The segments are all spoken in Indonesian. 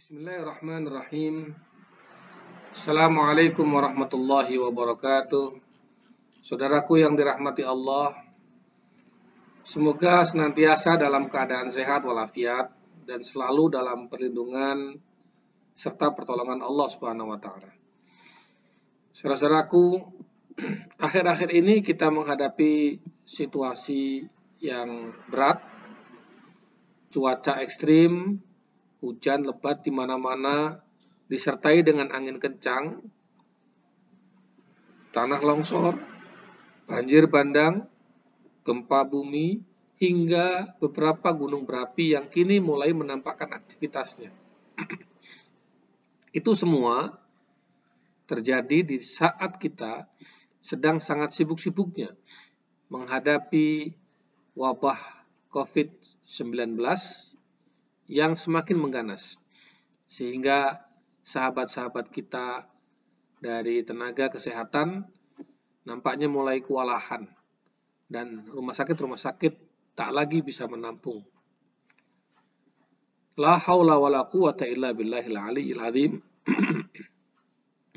Bismillahirrahmanirrahim. Assalamualaikum warahmatullahi wabarakatuh. Saudaraku yang dirahmati Allah, semoga senantiasa dalam keadaan sehat walafiat dan selalu dalam perlindungan serta pertolongan Allah Subhanahu wa taala. Saudaraku, akhir-akhir ini kita menghadapi situasi yang berat, cuaca ekstrim, hujan lebat di mana-mana, disertai dengan angin kencang, tanah longsor, banjir bandang, gempa bumi, hingga beberapa gunung berapi yang kini mulai menampakkan aktivitasnya. Itu semua terjadi di saat kita sedang sangat sibuk-sibuknya menghadapi wabah COVID-19 yang semakin mengganas, sehingga sahabat-sahabat kita dari tenaga kesehatan nampaknya mulai kewalahan dan rumah sakit tak lagi bisa menampung. La haula wala quwata illa billahil aliyyil azim.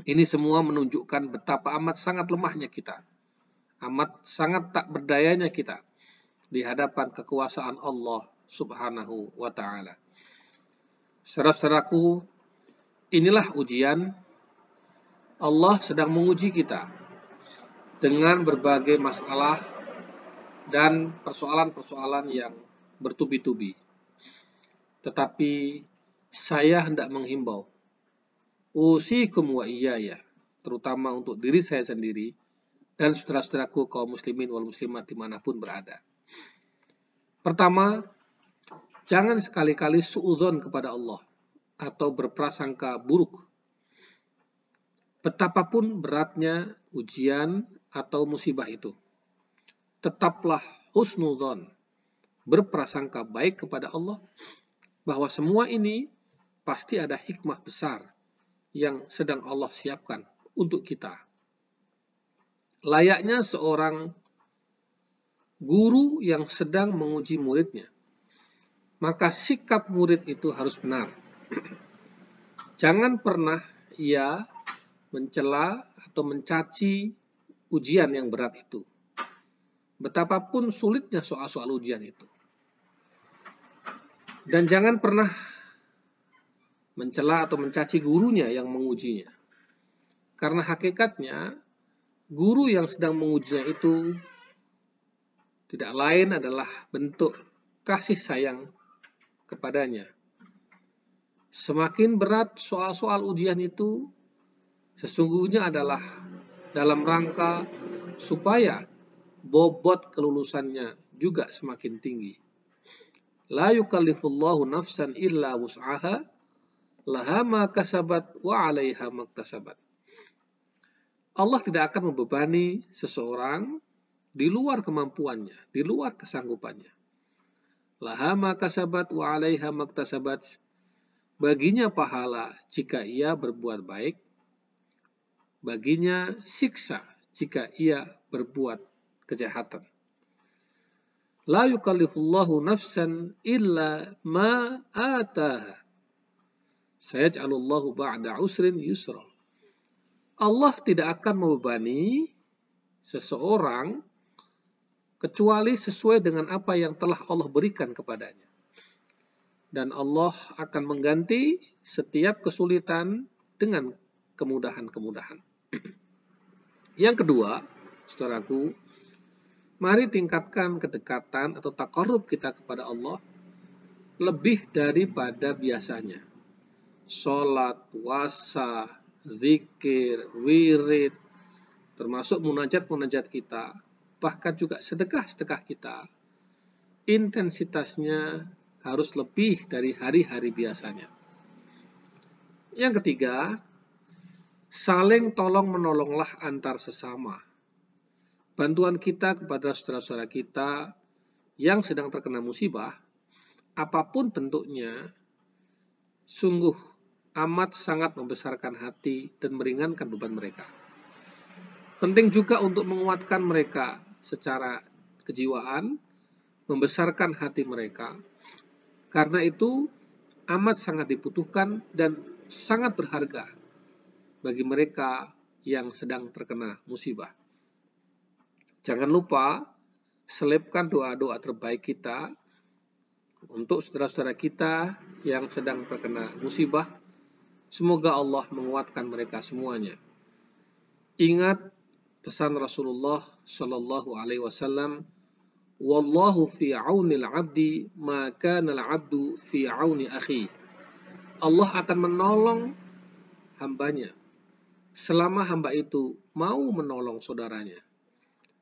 Ini semua menunjukkan betapa amat sangat lemahnya kita, amat sangat tak berdayanya kita di hadapan kekuasaan Allah Subhanahu wa ta'ala. Saudara-saudaraku, inilah ujian. Allah sedang menguji kita dengan berbagai masalah dan persoalan-persoalan yang bertubi-tubi. Tetapi saya hendak menghimbau, usikum wa iyaya, terutama untuk diri saya sendiri dan saudara-saudaraku kaum muslimin wal muslimat dimanapun berada. Pertama, jangan sekali-kali suudzon kepada Allah atau berprasangka buruk. Betapapun beratnya ujian atau musibah itu, tetaplah husnudzon, berprasangka baik kepada Allah bahwa semua ini pasti ada hikmah besar yang sedang Allah siapkan untuk kita. Layaknya seorang guru yang sedang menguji muridnya, maka sikap murid itu harus benar. Jangan pernah ia mencela atau mencaci ujian yang berat itu, betapapun sulitnya soal-soal ujian itu. Dan jangan pernah mencela atau mencaci gurunya yang mengujinya, karena hakikatnya guru yang sedang mengujinya itu tidak lain adalah bentuk kasih sayang kepadanya. Semakin berat soal-soal ujian itu, sesungguhnya adalah dalam rangka supaya bobot kelulusannya juga semakin tinggi. La yukallifullahu nafsan illa wus'aha, laha ma kasabat wa 'alaiha maktasabat. Allah tidak akan membebani seseorang di luar kemampuannya, di luar kesanggupannya. Laha ma kasabat wa 'alaiha maktasabat. Baginya pahala jika ia berbuat baik, baginya siksa jika ia berbuat kejahatan. La yukallifullahu nafsan illa ma ataha, sayaj'alullahu ba'da usrin yusra. Allah tidak akan membebani seseorang kecuali sesuai dengan apa yang telah Allah berikan kepadanya. Dan Allah akan mengganti setiap kesulitan dengan kemudahan-kemudahan. Yang kedua, saudaraku, mari tingkatkan kedekatan atau taqarrub kita kepada Allah lebih daripada biasanya. Sholat, puasa, zikir, wirid, termasuk munajat-munajat kita, bahkan juga sedekah-sedekah kita, intensitasnya harus lebih dari hari-hari biasanya. Yang ketiga, saling tolong-menolonglah antar sesama. Bantuan kita kepada saudara-saudara kita yang sedang terkena musibah, apapun bentuknya, sungguh amat sangat membesarkan hati dan meringankan beban mereka. Penting juga untuk menguatkan mereka secara kejiwaan, membesarkan hati mereka. Karena itu, amat sangat dibutuhkan dan sangat berharga bagi mereka yang sedang terkena musibah. Jangan lupa selipkan doa-doa terbaik kita untuk saudara-saudara kita yang sedang terkena musibah. Semoga Allah menguatkan mereka semuanya. Ingat pesan Rasulullah Shallallahu Alaihi Wasallam, "Wallahu fi aunil abdi, maka nal abdu fi auni akhi." Allah akan menolong hambanya selama hamba itu mau menolong saudaranya.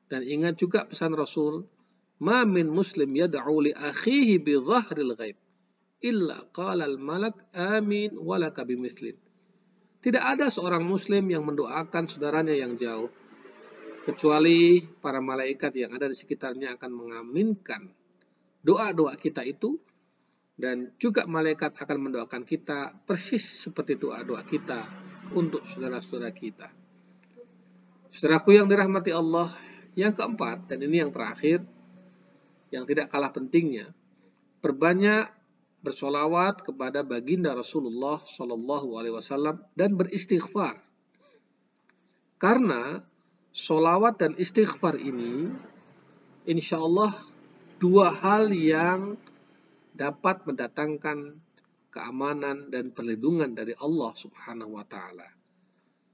Dan ingat juga pesan Rasul, "Ma min muslim yad'u li akhihi bi dhahril ghaib, illa qala al-malak amin walaka bimithlin." Tidak ada seorang muslim yang mendoakan saudaranya yang jauh, kecuali para malaikat yang ada di sekitarnya akan mengaminkan doa-doa kita itu, dan juga malaikat akan mendoakan kita persis seperti doa-doa kita untuk saudara-saudara kita. Saudaraku yang dirahmati Allah, yang keempat, dan ini yang terakhir, yang tidak kalah pentingnya, perbanyak bersolawat kepada baginda Rasulullah Shallallahu Alaihi Wasallam dan beristighfar. Karena solawat dan istighfar ini, insya Allah, dua hal yang dapat mendatangkan keamanan dan perlindungan dari Allah Subhanahu wa Ta'ala.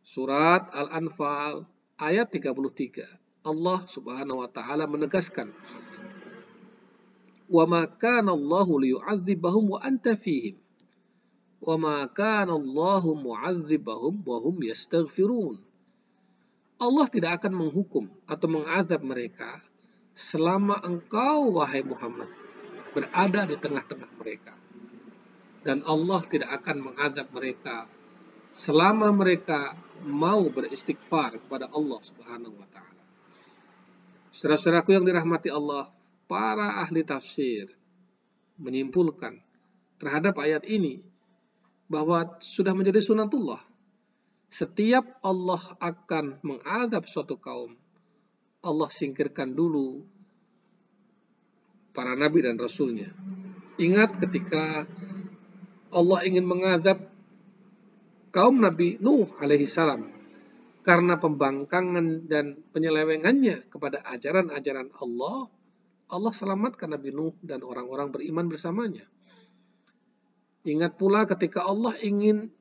Surat Al-Anfal ayat 33. Allah Subhanahu wa Ta'ala menegaskan, "Wa ma kana Allahu liyu'adzibahum wa anta fihim, wa ma kana Allahu mu'adzibahum wa hum yastaghfirun." Allah tidak akan menghukum atau mengazab mereka selama engkau, wahai Muhammad, berada di tengah-tengah mereka. Dan Allah tidak akan mengazab mereka selama mereka mau beristighfar kepada Allah Subhanahu wa Ta'ala. Saudara-saudaraku yang dirahmati Allah, para ahli tafsir menyimpulkan terhadap ayat ini bahwa sudah menjadi sunatullah. Setiap Allah akan mengadab suatu kaum, Allah singkirkan dulu para nabi dan rasulnya. Ingat ketika Allah ingin mengadab kaum Nabi Nuh alaihi salam karena pembangkangan dan penyelewengannya kepada ajaran-ajaran Allah, Allah selamatkan Nabi Nuh dan orang-orang beriman bersamanya. Ingat pula ketika Allah ingin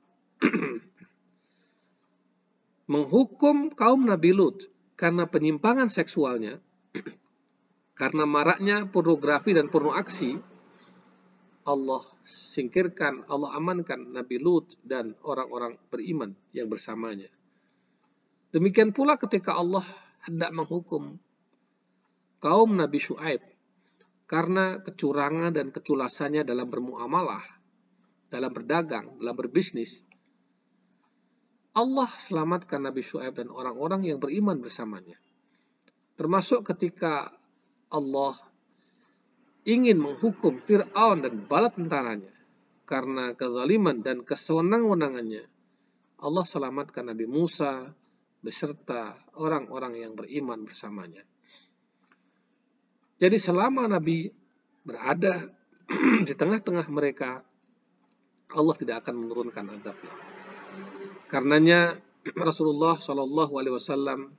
menghukum kaum Nabi Lut karena penyimpangan seksualnya, karena maraknya pornografi dan porno aksi, Allah singkirkan, Allah amankan Nabi Lut dan orang-orang beriman yang bersamanya. Demikian pula ketika Allah hendak menghukum kaum Nabi Syuaib karena kecurangan dan keculasannya dalam bermuamalah, dalam berdagang, dalam berbisnis, Allah selamatkan Nabi Syuaib dan orang-orang yang beriman bersamanya. Termasuk ketika Allah ingin menghukum Fir'aun dan bala tentaranya karena kezaliman dan kesewenang-wenangannya, Allah selamatkan Nabi Musa beserta orang-orang yang beriman bersamanya. Jadi selama Nabi berada di tengah-tengah mereka, Allah tidak akan menurunkan azabnya. Karenanya Rasulullah Shallallahu Alaihi Wasallam,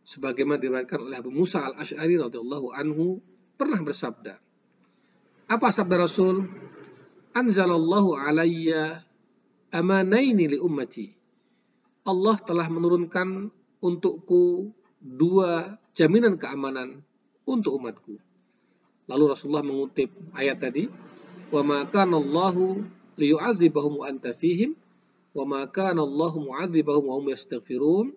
sebagaimana diriwayatkan oleh Abu Musa al-Ash'ari radhiyallahu anhu, pernah bersabda. Apa sabda Rasul? "Anzalallahu alayya amanaini li ummati." Allah telah menurunkan untukku dua jaminan keamanan untuk umatku. Lalu Rasulullah mengutip ayat tadi, "Wa ma kana Allahu liyu'adzibahum wa anta fihim, wa ma kana Allahu mu'adzibahum wa hum yastaghfirun."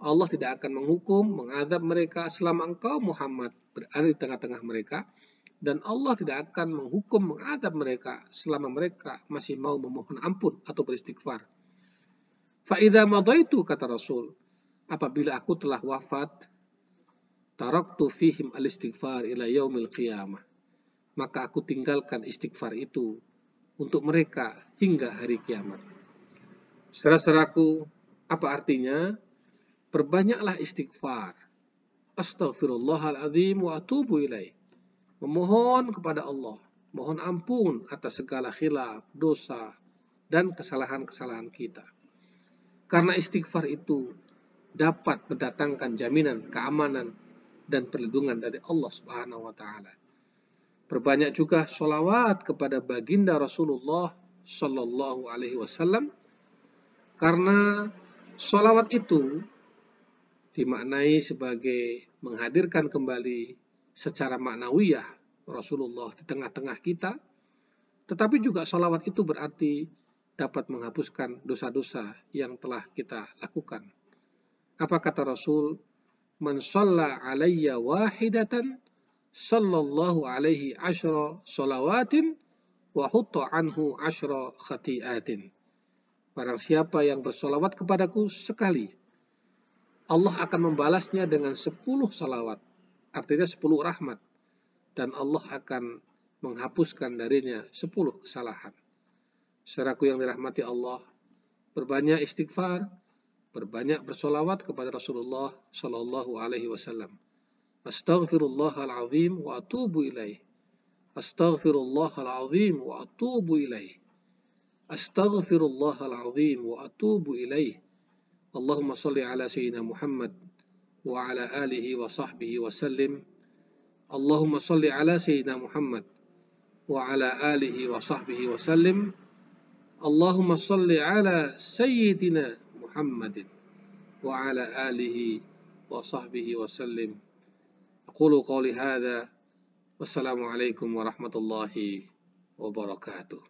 Allah tidak akan menghukum, mengazab mereka selama engkau Muhammad berada di tengah-tengah mereka, dan Allah tidak akan menghukum, mengazab mereka selama mereka masih mau memohon ampun atau beristighfar. Fa idza madaitu, kata Rasul, apabila aku telah wafat, taraktu fihim al-istighfar ila yaumil qiyamah, maka aku tinggalkan istighfar itu untuk mereka hingga hari kiamat. Saudara-saudaraku, apa artinya? Perbanyaklah istighfar. Astaghfirullahaladzim wa atubu ilaih. Memohon kepada Allah mohon ampun atas segala khilaf, dosa, dan kesalahan-kesalahan kita. Karena istighfar itu dapat mendatangkan jaminan keamanan dan perlindungan dari Allah Subhanahu wa Ta'ala. Perbanyak juga sholawat kepada baginda Rasulullah Sallallahu Alaihi Wasallam, karena sholawat itu dimaknai sebagai menghadirkan kembali secara maknawiyah Rasulullah di tengah-tengah kita, tetapi juga sholawat itu berarti dapat menghapuskan dosa-dosa yang telah kita lakukan. Apa kata Rasul? Man shalla alayya wahidatan sallallahu alaihi asyra sholawatin wa hutta anhu asyra khati'atin. Barang siapa yang bersolawat kepadaku sekali, Allah akan membalasnya dengan 10 salawat, artinya 10 rahmat, dan Allah akan menghapuskan darinya 10 kesalahan. Saudaraku yang dirahmati Allah, berbanyak istighfar, berbanyak bersolawat kepada Rasulullah Sallallahu Alaihi Wasallam. Astaghfirullahal azim wa atubu ilaih. Astaghfirullahal azim wa atubu ilaih. Astaghfirullahal azim wa atubu ilaih. Allahumma salli ala sayyidina Muhammad wa ala alihi wa sahbihi wa sallim. Allahumma salli ala sayyidina Muhammad wa ala alihi wa sahbihi wa sallim. Allahumma salli ala sayyidina Muhammadin wa ala alihi wa sahbihi wa sallim. أقول قولي هذا والسلام عليكم ورحمة الله وبركاته.